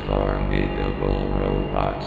Formidable robot.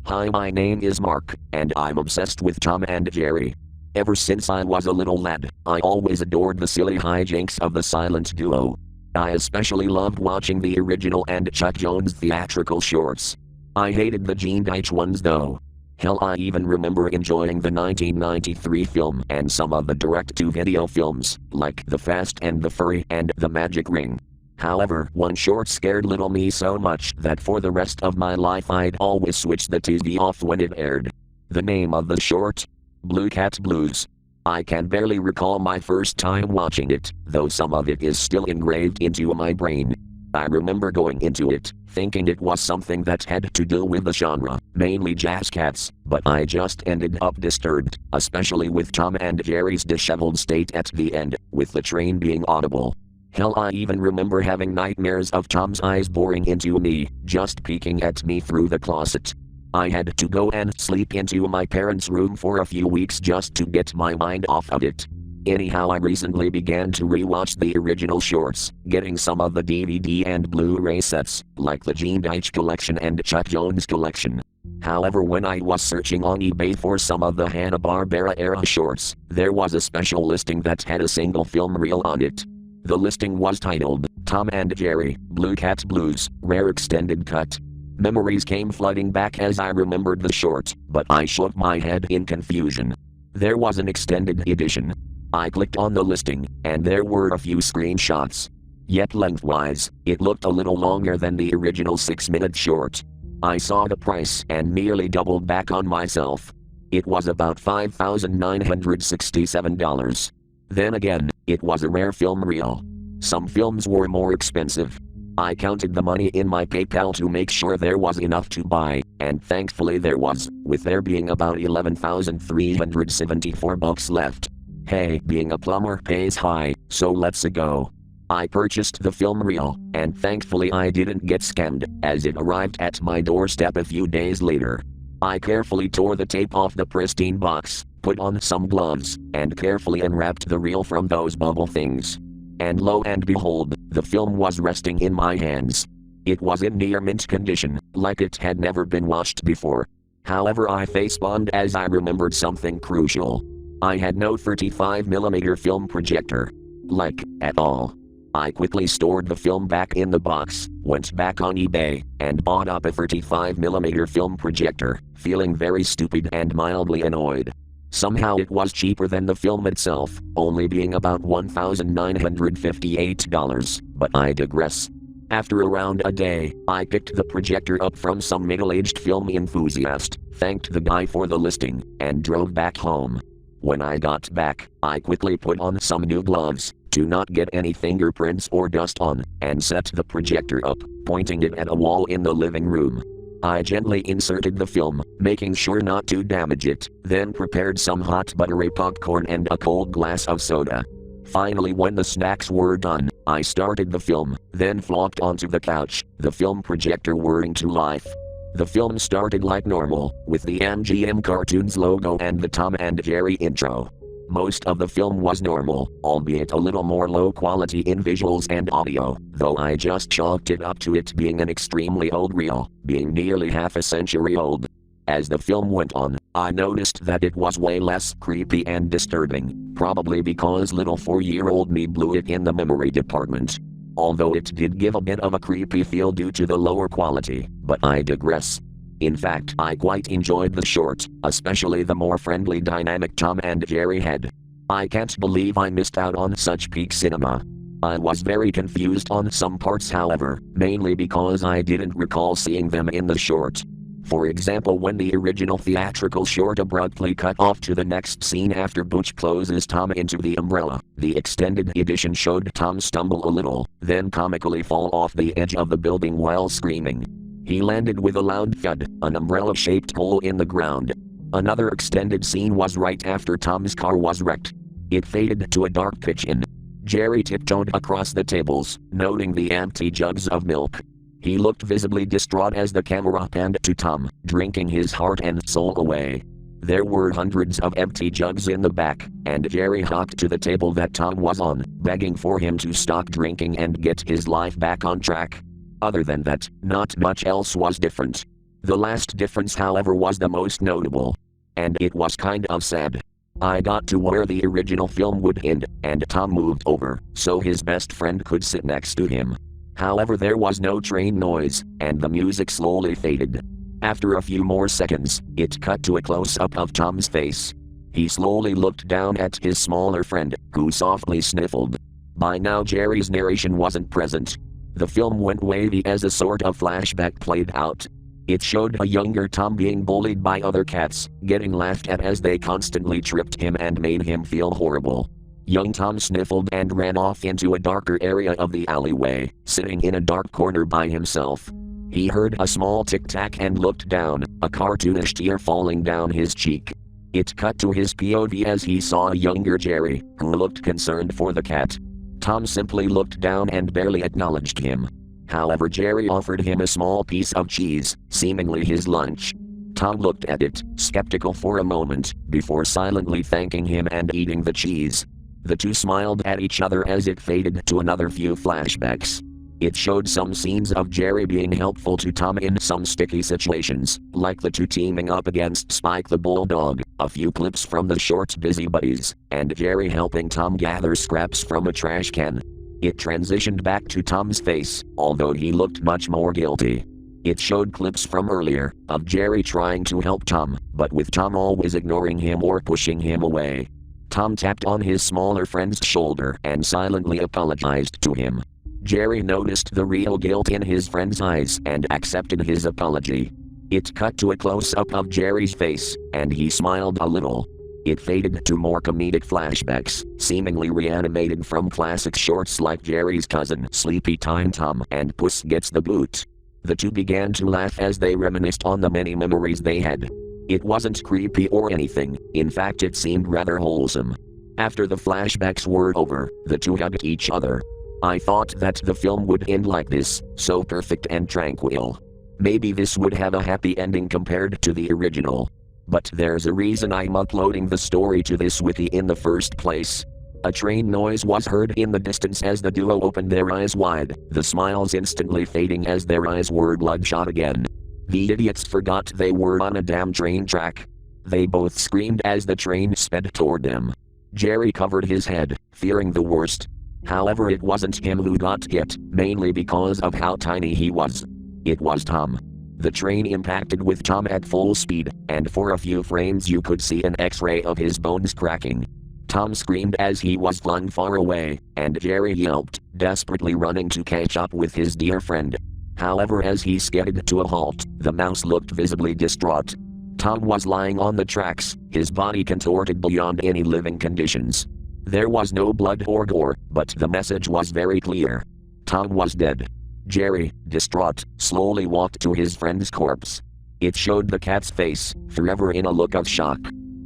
Hi, my name is Mark, and I'm obsessed with Tom and Jerry. Ever since I was a little lad, I always adored the silly hijinks of the silent duo. I especially loved watching the original and Chuck Jones theatrical shorts. I hated the Gene Deitch ones though. Hell, I even remember enjoying the 1993 film and some of the direct-to-video films, like The Fast and the Furry and The Magic Ring. However, one short scared little me so much that for the rest of my life I'd always switch the TV off when it aired. The name of the short? Blue Cat Blues. I can barely recall my first time watching it, though some of it is still engraved into my brain. I remember going into it, thinking it was something that had to do with the genre, mainly jazz cats, but I just ended up disturbed, especially with Tom and Jerry's disheveled state at the end, with the train being audible. Hell, I even remember having nightmares of Tom's eyes boring into me, just peeking at me through the closet. I had to go and sleep into my parents' room for a few weeks just to get my mind off of it. Anyhow, I recently began to rewatch the original shorts, getting some of the DVD and Blu-ray sets, like the Gene Deitch collection and Chuck Jones collection. However, when I was searching on eBay for some of the Hanna-Barbera era shorts, there was a special listing that had a single film reel on it. The listing was titled, Tom and Jerry, Blue Cat Blues, Rare Extended Cut. Memories came flooding back as I remembered the short, but I shook my head in confusion. There was an extended edition. I clicked on the listing, and there were a few screenshots. Yet lengthwise, it looked a little longer than the original 6-minute short. I saw the price and nearly doubled back on myself. It was about $5,967. Then again, it was a rare film reel. Some films were more expensive. I counted the money in my PayPal to make sure there was enough to buy, and thankfully there was, with there being about $11,374 left. Hey, being a plumber pays high, so let's go. I purchased the film reel, and thankfully I didn't get scammed, as it arrived at my doorstep a few days later. I carefully tore the tape off the pristine box, put on some gloves, and carefully unwrapped the reel from those bubble things. And lo and behold, the film was resting in my hands. It was in near mint condition, like it had never been watched before. However, I facepalmed as I remembered something crucial. I had no 35mm film projector. Like, at all. I quickly stored the film back in the box, went back on eBay, and bought up a 35mm film projector, feeling very stupid and mildly annoyed. Somehow it was cheaper than the film itself, only being about $1,958, but I digress. After around a day, I picked the projector up from some middle-aged film enthusiast, thanked the guy for the listing, and drove back home. When I got back, I quickly put on some new gloves, to not get any fingerprints or dust on, and set the projector up, pointing it at a wall in the living room. I gently inserted the film, making sure not to damage it, then prepared some hot buttery popcorn and a cold glass of soda. Finally, when the snacks were done, I started the film, then flopped onto the couch, the film projector whirring to life. The film started like normal, with the MGM Cartoons logo and the Tom and Jerry intro. Most of the film was normal, albeit a little more low quality in visuals and audio, though I just chalked it up to it being an extremely old reel, being nearly half a century old. As the film went on, I noticed that it was way less creepy and disturbing, probably because little 4-year-old me blew it in the memory department. Although it did give a bit of a creepy feel due to the lower quality, but I digress. In fact, I quite enjoyed the short, especially the more friendly dynamic Tom and Jerry had. I can't believe I missed out on such peak cinema. I was very confused on some parts, however, mainly because I didn't recall seeing them in the short. For example, when the original theatrical short abruptly cut off to the next scene after Butch closes Tom into the umbrella, the extended edition showed Tom stumble a little, then comically fall off the edge of the building while screaming. He landed with a loud thud, an umbrella-shaped hole in the ground. Another extended scene was right after Tom's car was wrecked. It faded to a dark kitchen. Jerry tiptoed across the tables, noting the empty jugs of milk. He looked visibly distraught as the camera panned to Tom, drinking his heart and soul away. There were hundreds of empty jugs in the back, and Jerry hopped to the table that Tom was on, begging for him to stop drinking and get his life back on track. Other than that, not much else was different. The last difference, however, was the most notable. And it was kind of sad. I got to where the original film would end, and Tom moved over, so his best friend could sit next to him. However, there was no train noise, and the music slowly faded. After a few more seconds, it cut to a close-up of Tom's face. He slowly looked down at his smaller friend, who softly sniffled. By now Jerry's narration wasn't present. The film went wavy as a sort of flashback played out. It showed a younger Tom being bullied by other cats, getting laughed at as they constantly tripped him and made him feel horrible. Young Tom sniffled and ran off into a darker area of the alleyway, sitting in a dark corner by himself. He heard a small tic-tac and looked down, a cartoonish tear falling down his cheek. It cut to his POV as he saw a younger Jerry, who looked concerned for the cat. Tom simply looked down and barely acknowledged him. However, Jerry offered him a small piece of cheese, seemingly his lunch. Tom looked at it, skeptical for a moment, before silently thanking him and eating the cheese. The two smiled at each other as it faded to another few flashbacks. It showed some scenes of Jerry being helpful to Tom in some sticky situations, like the two teaming up against Spike the Bulldog, a few clips from the short Busybuddies, and Jerry helping Tom gather scraps from a trash can. It transitioned back to Tom's face, although he looked much more guilty. It showed clips from earlier, of Jerry trying to help Tom, but with Tom always ignoring him or pushing him away. Tom tapped on his smaller friend's shoulder and silently apologized to him. Jerry noticed the real guilt in his friend's eyes and accepted his apology. It cut to a close-up of Jerry's face, and he smiled a little. It faded to more comedic flashbacks, seemingly reanimated from classic shorts like Jerry's Cousin, Sleepy Time Tom, and Puss Gets the Boot. The two began to laugh as they reminisced on the many memories they had. It wasn't creepy or anything, in fact it seemed rather wholesome. After the flashbacks were over, the two hugged each other. I thought that the film would end like this, so perfect and tranquil. Maybe this would have a happy ending compared to the original. But there's a reason I'm uploading the story to this wiki in the first place. A train noise was heard in the distance as the duo opened their eyes wide, the smiles instantly fading as their eyes were bloodshot again. The idiots forgot they were on a damn train track. They both screamed as the train sped toward them. Jerry covered his head, fearing the worst. However, it wasn't him who got hit, mainly because of how tiny he was. It was Tom. The train impacted with Tom at full speed, and for a few frames you could see an X-ray of his bones cracking. Tom screamed as he was flung far away, and Jerry yelped, desperately running to catch up with his dear friend. However, as he skidded to a halt, the mouse looked visibly distraught. Tom was lying on the tracks, his body contorted beyond any living conditions. There was no blood or gore, but the message was very clear. Tom was dead. Jerry, distraught, slowly walked to his friend's corpse. It showed the cat's face, forever in a look of shock.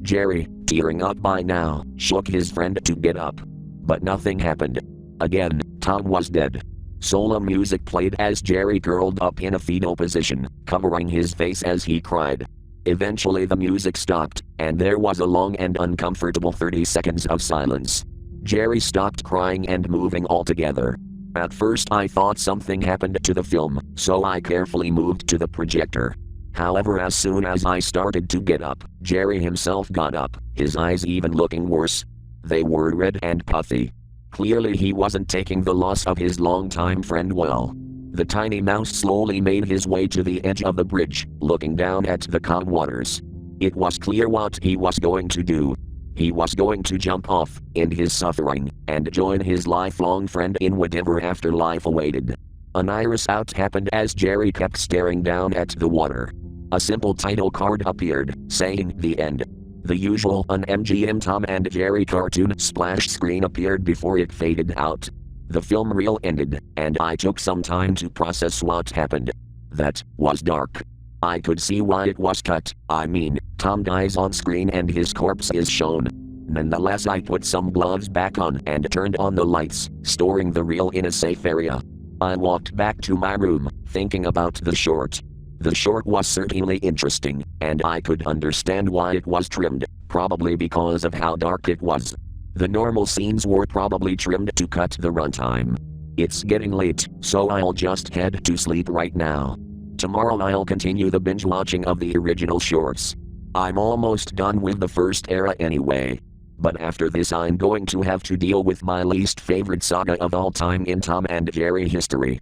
Jerry, tearing up by now, shook his friend to get up. But nothing happened. Again, Tom was dead. Solo music played as Jerry curled up in a fetal position, covering his face as he cried. Eventually the music stopped, and there was a long and uncomfortable 30 seconds of silence. Jerry stopped crying and moving altogether. At first I thought something happened to the film, so I carefully moved to the projector. However, as soon as I started to get up, Jerry himself got up, his eyes even looking worse. They were red and puffy. Clearly he wasn't taking the loss of his longtime friend well. The tiny mouse slowly made his way to the edge of the bridge, looking down at the calm waters. It was clear what he was going to do. He was going to jump off, end his suffering, and join his lifelong friend in whatever afterlife awaited. An iris out happened as Jerry kept staring down at the water. A simple title card appeared, saying "The End." The usual MGM Tom and Jerry cartoon splash screen appeared before it faded out. The film reel ended, and I took some time to process what happened. That was dark. I could see why it was cut. I mean, Tom dies on screen and his corpse is shown. Nonetheless, I put some gloves back on and turned on the lights, storing the reel in a safe area. I walked back to my room, thinking about the short. The short was certainly interesting, and I could understand why it was trimmed, probably because of how dark it was. The normal scenes were probably trimmed to cut the runtime. It's getting late, so I'll just head to sleep right now. Tomorrow I'll continue the binge watching of the original shorts. I'm almost done with the first era anyway. But after this I'm going to have to deal with my least favorite saga of all time in Tom and Jerry history.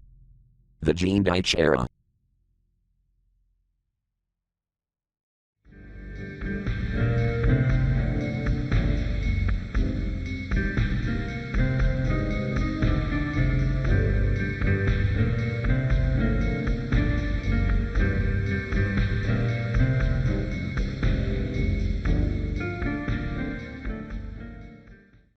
The Gene Deitch era.